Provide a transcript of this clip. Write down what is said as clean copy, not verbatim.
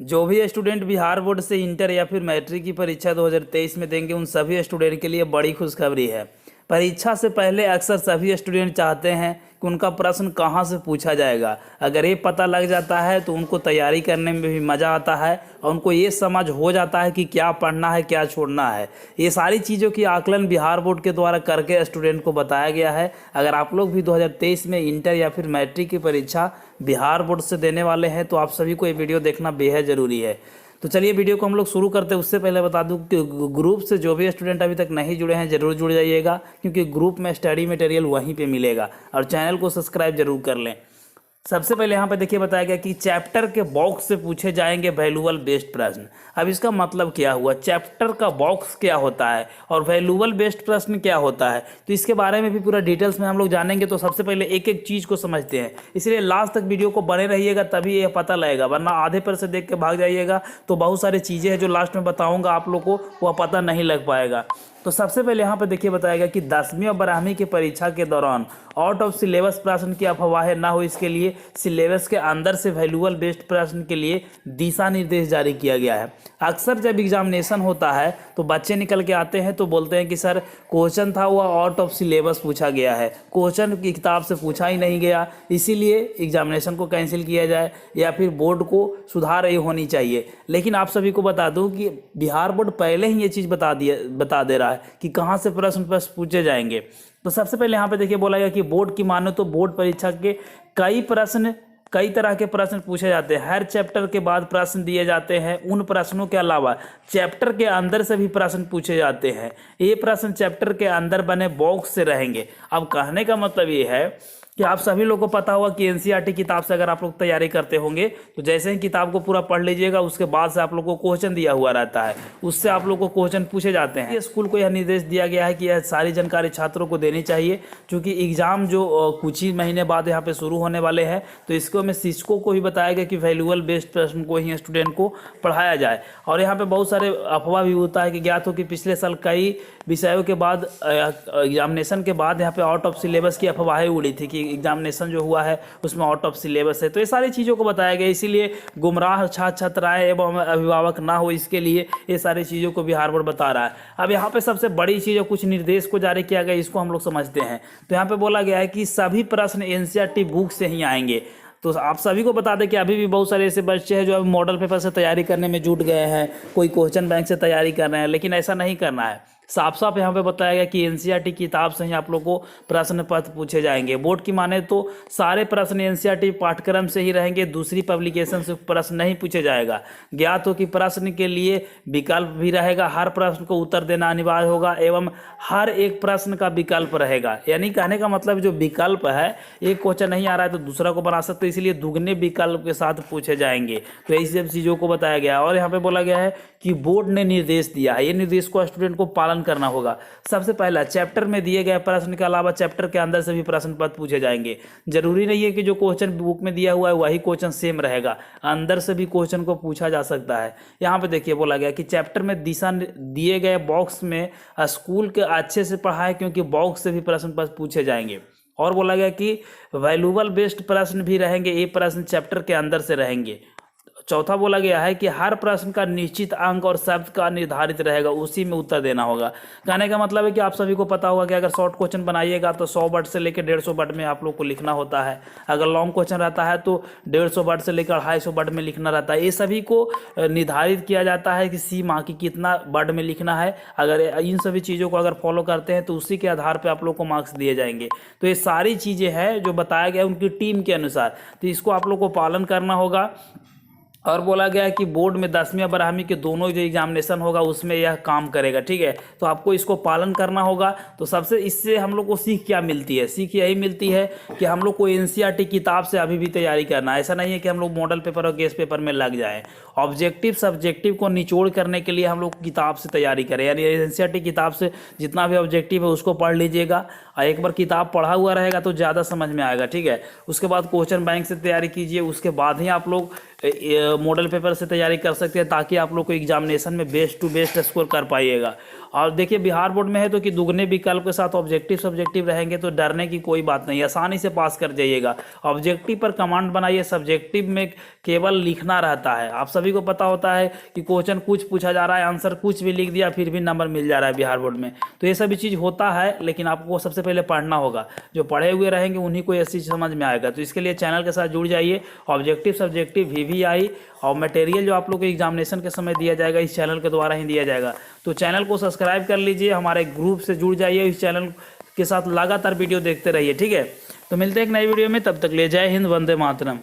जो भी student Bihar board से इंटर या फिर मैट्रिक की परीक्षा 2023 में देंगे, उन सभी स्टूडेंट के लिए बड़ी खुशखबरी है। परीक्षा से पहले अक्सर सभी स्टूडेंट चाहते हैं कि उनका प्रश्न कहाँ से पूछा जाएगा। अगर ये पता लग जाता है तो उनको तैयारी करने में भी मज़ा आता है और उनको ये समझ हो जाता है कि क्या पढ़ना है, क्या छोड़ना है। ये सारी चीज़ों की आकलन बिहार बोर्ड के द्वारा करके स्टूडेंट को बताया गया है। अगर आप लोग भी 2023 में इंटर या फिर मैट्रिक की परीक्षा बिहार बोर्ड से देने वाले हैं तो आप सभी को ये वीडियो देखना बेहद ज़रूरी है। तो चलिए वीडियो को हम लोग शुरू करते हैं। उससे पहले बता दूं कि ग्रुप से जो भी स्टूडेंट अभी तक नहीं जुड़े हैं ज़रूर जुड़ जाइएगा, क्योंकि ग्रुप में स्टडी मटेरियल वहीं पे मिलेगा। और चैनल को सब्सक्राइब जरूर कर लें। सबसे पहले यहाँ पे देखिए बताया गया कि चैप्टर के बॉक्स से पूछे जाएंगे वैल्यूएबल बेस्ड प्रश्न। अब इसका मतलब क्या हुआ, चैप्टर का बॉक्स क्या होता है और वैल्यूएबल बेस्ड प्रश्न क्या होता है, तो इसके बारे में भी पूरा डिटेल्स में हम लोग जानेंगे। तो सबसे पहले एक एक चीज़ को समझते हैं, इसलिए लास्ट तक वीडियो को बने रहिएगा तभी ये पता लगेगा, वरना आधे पर से देख के भाग जाइएगा तो बहुत सारी चीज़ें हैं जो लास्ट में बताऊँगा आप लोग को वह पता नहीं लग पाएगा। तो सबसे पहले यहाँ पर देखिए बताया गया कि 10वीं और 12वीं की परीक्षा के दौरान आउट ऑफ सिलेबस प्रश्न की अफवाहें ना हो, इसके लिए सिलेबस के अंदर से वैल्यूएबल बेस्ड प्रश्न के लिए दिशा निर्देश जारी किया गया है। अक्सर जब एग्जामिनेशन होता है तो बच्चे निकल के आते हैं तो बोलते हैं कि सर क्वेश्चन था वह आउट ऑफ सिलेबस पूछा गया है, क्वेश्चन की किताब से पूछा ही नहीं गया, इसीलिए एग्जामिनेशन को कैंसिल किया जाए या फिर बोर्ड को सुधार ये होनी चाहिए। लेकिन आप सभी को बता दूं कि बिहार बोर्ड पहले ही ये चीज़ बता दे रहा है कि कहाँ से प्रश्न पूछे जाएंगे। तो सबसे पहले यहाँ पे देखिए बोला गया कि बोर्ड की माने तो बोर्ड परीक्षा के कई तरह के प्रश्न पूछे जाते हैं। हर चैप्टर के बाद प्रश्न दिए जाते हैं। उन प्रश्नों के अलावा चैप्टर के अंदर से भी प्रश्न पूछे जाते हैं। ये प्रश्न चैप्टर के अंदर बने बॉक्स से रहेंगे। अब कहने का मतलब ये है कि आप सभी लोग को पता होगा कि एनसीईआरटी किताब से अगर आप लोग तैयारी करते होंगे तो जैसे ही किताब को पूरा पढ़ लीजिएगा उसके बाद से आप लोग को क्वेश्चन दिया हुआ रहता है, उससे आप लोग को क्वेश्चन पूछे जाते हैं। ये स्कूल को यह निर्देश दिया गया है कि यह सारी जानकारी छात्रों को देनी चाहिए, क्योंकि एग्जाम जो कुछ ही महीने बाद यहाँ पे शुरू होने वाले हैं। तो इसको में शिक्षकों को भी बताया गया कि वैल्यूएबल बेस्ड प्रश्न को ही स्टूडेंट को पढ़ाया जाए। और यहाँ पे बहुत सारे अफवाह भी होता है कि ज्ञात हो कि पिछले साल कई विषयों के बाद एग्जामिनेशन के बाद यहाँ पे आउट ऑफ सिलेबस की अफवाहें उड़ी थी कि एग्जामिनेशन जो हुआ है उसमें आउट ऑफ सिलेबस है। तो ये सारी चीज़ों को बताया गया, इसीलिए गुमराह छात्र छात्राएं एवं अभिभावक ना हो, इसके लिए ये सारी चीज़ों को बिहार बोर्ड बता रहा है। अब यहाँ पे सबसे बड़ी चीज़ कुछ निर्देश को जारी किया गया, इसको हम लोग समझते हैं। तो यहाँ पे बोला गया है कि सभी प्रश्न एनसीईआरटी बुक से ही आएंगे। तो आप सभी को बता दें कि अभी भी बहुत सारे ऐसे बच्चे हैं जो अभी मॉडल पेपर से तैयारी करने में जुट गए हैं, कोई क्वेश्चन बैंक से तैयारी कर रहे हैं, लेकिन ऐसा नहीं करना है। साफ साफ यहाँ पे बताया गया कि एनसीईआरटी किताब से ही आप लोग को प्रश्न पत्र पूछे जाएंगे। बोर्ड की माने तो सारे प्रश्न एनसीईआरटी पाठ्यक्रम से ही रहेंगे, दूसरी पब्लिकेशन से प्रश्न नहीं पूछे जाएगा। ज्ञात हो कि प्रश्न के लिए विकल्प भी रहेगा, हर प्रश्न को उत्तर देना अनिवार्य होगा एवं हर एक प्रश्न का विकल्प रहेगा। यानी कहने का मतलब जो विकल्प है, एक क्वेश्चन नहीं आ रहा है तो दूसरा को बना सकते, इसलिए दुगने विकल्प के साथ पूछे जाएंगे। तो यही सब चीज़ों को बताया गया। और यहाँ पे बोला गया है कि बोर्ड ने निर्देश दिया है, ये निर्देश को स्टूडेंट को पालन करना होगा। सबसे पहला, चैप्टर में दिए गए प्रश्न के अलावा चैप्टर के अंदर से भी प्रश्न पत्र पूछे जाएंगे। जरूरी नहीं है कि जो क्वेश्चन बुक में दिया हुआ है वही क्वेश्चन सेम रहेगा, अंदर से भी क्वेश्चन को पूछा जा सकता है। यहाँ पे देखिए बोला गया कि चैप्टर में दिशा दिए गए बॉक्स में स्कूल के अच्छे से पढ़ाए, क्योंकि बॉक्स से भी प्रश्न पत्र पूछे जाएंगे। और बोला गया कि वैल्यूएबल बेस्ड प्रश्न भी रहेंगे, ये प्रश्न चैप्टर के अंदर से रहेंगे। चौथा बोला गया है कि हर प्रश्न का निश्चित अंक और शब्द का निर्धारित रहेगा, उसी में उत्तर देना होगा। कहने का मतलब है कि आप सभी को पता होगा कि अगर शॉर्ट क्वेश्चन बनाइएगा तो 100 वर्ड से लेकर 150 वर्ड में आप लोग को लिखना होता है। अगर लॉन्ग क्वेश्चन रहता है तो 150 वर्ड से लेकर 250 वर्ड में लिखना रहता है। ये सभी को निर्धारित किया जाता है कि सीमा की कितना वर्ड में लिखना है। अगर इन सभी चीज़ों को अगर फॉलो करते हैं तो उसी के आधार पर आप लोग को मार्क्स दिए जाएंगे। तो ये सारी चीज़ें हैं जो बताया गया उनकी टीम के अनुसार, तो इसको आप लोग को पालन करना होगा। और बोला गया है कि बोर्ड में 10वीं और 12वीं के दोनों जो एग्जामिनेशन होगा उसमें यह काम करेगा, ठीक है। तो आपको इसको पालन करना होगा। तो सबसे इससे हम लोग को सीख क्या मिलती है, सीख यही मिलती है कि हम लोग को एनसीईआरटी किताब से अभी भी तैयारी करना है। ऐसा नहीं है कि हम लोग मॉडल पेपर और गेस्ट पेपर में लग जाएं। ऑब्जेक्टिव सब्जेक्टिव को निचोड़ करने के लिए हम लोग किताब से तैयारी करें, यानी एनसीईआरटी किताब से जितना भी ऑब्जेक्टिव है उसको पढ़ लीजिएगा। और एक बार किताब पढ़ा हुआ रहेगा तो ज़्यादा समझ में आएगा, ठीक है। उसके बाद क्वेश्चन बैंक से तैयारी कीजिए, उसके बाद ही आप लोग मॉडल पेपर से तैयारी कर सकते हैं, ताकि आप लोग को एग्जामिनेशन में बेस्ट टू बेस्ट स्कोर कर पाइएगा। और देखिए बिहार बोर्ड में है तो कि दुगने विकल्प के साथ ऑब्जेक्टिव सब्जेक्टिव रहेंगे, तो डरने की कोई बात नहीं, आसानी से पास कर जाइएगा। ऑब्जेक्टिव पर कमांड बनाइए, सब्जेक्टिव में केवल लिखना रहता है। आप सभी को पता होता है कि क्वेश्चन कुछ पूछा जा रहा है, आंसर कुछ भी लिख दिया, फिर भी नंबर मिल जा रहा है बिहार बोर्ड में। तो ये सभी चीज़ होता है, लेकिन आपको सबसे पहले पढ़ना होगा। जो पढ़े हुए रहेंगे उन्हीं को ये चीज़ समझ में आएगा। तो इसके लिए चैनल के साथ जुड़ जाइए। ऑब्जेक्टिव सब्जेक्टिव VVI और मटेरियल जो आप लोग को एग्जामिनेशन के समय दिया जाएगा, इस चैनल के द्वारा ही दिया जाएगा। तो चैनल को सब्सक्राइब कर लीजिए, हमारे ग्रुप से जुड़ जाइए, इस चैनल के साथ लगातार वीडियो देखते रहिए, ठीक है। तो मिलते हैं एक नई वीडियो में, तब तक ले जय हिंद, वंदे मातरम।